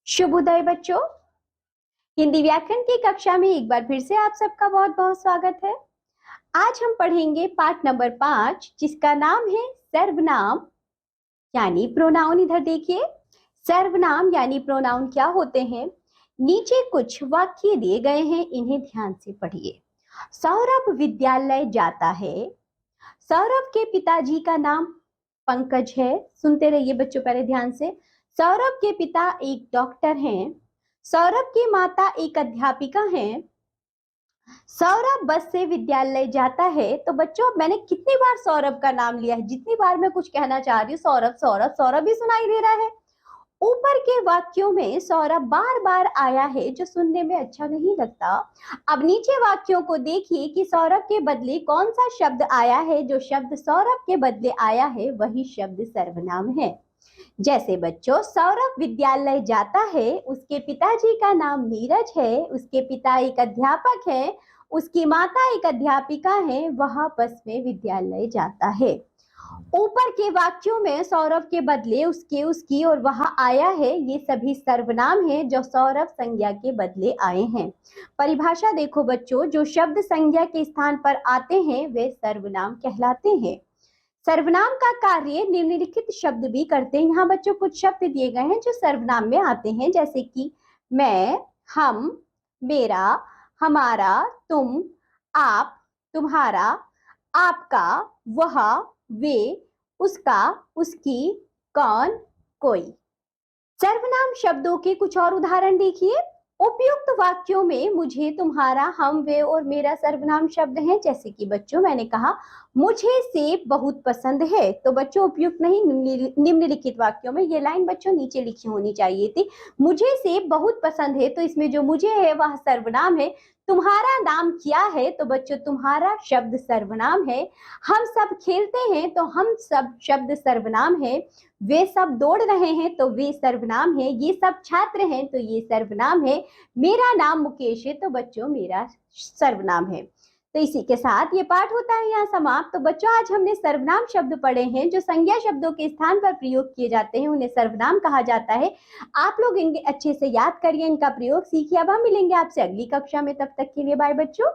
शुभोदय बच्चों। हिंदी व्याकरण की कक्षा में एक बार फिर से आप सबका बहुत बहुत स्वागत है। आज हम पढ़ेंगे पाठ नंबर 5 जिसका नाम है सर्वनाम यानी प्रोनाउन। इधर देखिए, सर्वनाम यानी प्रोनाउन क्या होते हैं। नीचे कुछ वाक्य दिए गए हैं, इन्हें ध्यान से पढ़िए। सौरभ विद्यालय जाता है। सौरभ के पिताजी का नाम पंकज है। सुनते रहिए बच्चों पहले ध्यान से। सौरभ के पिता एक डॉक्टर हैं। सौरभ की माता एक अध्यापिका हैं। सौरभ बस से विद्यालय जाता है। तो बच्चों मैंने कितनी बार सौरभ का नाम लिया है, जितनी बार मैं कुछ कहना चाह रही हूँ सौरभ सौरभ सौरभ ही सुनाई दे रहा है। ऊपर के वाक्यों में सौरभ बार बार आया है जो सुनने में अच्छा नहीं लगता। अब नीचे वाक्यों को देखिए कि सौरभ के बदले कौन सा शब्द आया है। जो शब्द सौरभ के बदले आया है वही शब्द सर्वनाम है। जैसे बच्चों, सौरभ विद्यालय जाता है, उसके पिताजी का नाम नीरज है, उसके पिता एक अध्यापक है, उसकी माता एक अध्यापिका है, वह बस में विद्यालय जाता है। ऊपर के वाक्यों में सौरभ के बदले उसके, उसकी और वहां आया है, ये सभी सर्वनाम हैं जो सौरभ संज्ञा के बदले आए हैं। परिभाषा देखो बच्चों, जो शब्द संज्ञा के स्थान पर आते हैं वे सर्वनाम कहलाते हैं। सर्वनाम का कार्य निम्नलिखित शब्द भी करते हैं। यहाँ बच्चों कुछ शब्द दिए गए हैं जो सर्वनाम में आते हैं, जैसे कि मैं, हम, मेरा, हमारा, तुम, आप, तुम्हारा, आपका, वह, वे, उसका, उसकी, कौन, कोई। सर्वनाम शब्दों के कुछ और उदाहरण देखिए। उपयुक्त वाक्यों में मुझे, तुम्हारा, हम, वे और मेरा सर्वनाम शब्द हैं। जैसे कि बच्चों मैंने कहा मुझे सेब बहुत पसंद है, तो बच्चों उपयुक्त नहीं, निम्नलिखित वाक्यों में। ये लाइन बच्चों नीचे लिखी होनी चाहिए थी। मुझे सेब बहुत पसंद है, तो इसमें जो मुझे है वह सर्वनाम है। तुम्हारा नाम क्या है, तो बच्चों तुम्हारा शब्द सर्वनाम है। हम सब खेलते हैं, तो हम सब शब्द सर्वनाम है। वे सब दौड़ रहे हैं, तो वे सर्वनाम है। ये सब छात्र हैं, तो ये सर्वनाम है। मेरा नाम मुकेश है, तो बच्चों मेरा सर्वनाम है। तो इसी के साथ ये पाठ होता है यहाँ समाप्त। तो बच्चों आज हमने सर्वनाम शब्द पढ़े हैं। जो संज्ञा शब्दों के स्थान पर प्रयोग किए जाते हैं उन्हें सर्वनाम कहा जाता है। आप लोग इनके अच्छे से याद करिए, इनका प्रयोग सीखिए। अब हम मिलेंगे आपसे अगली कक्षा में, तब तक के लिए बाय बच्चों।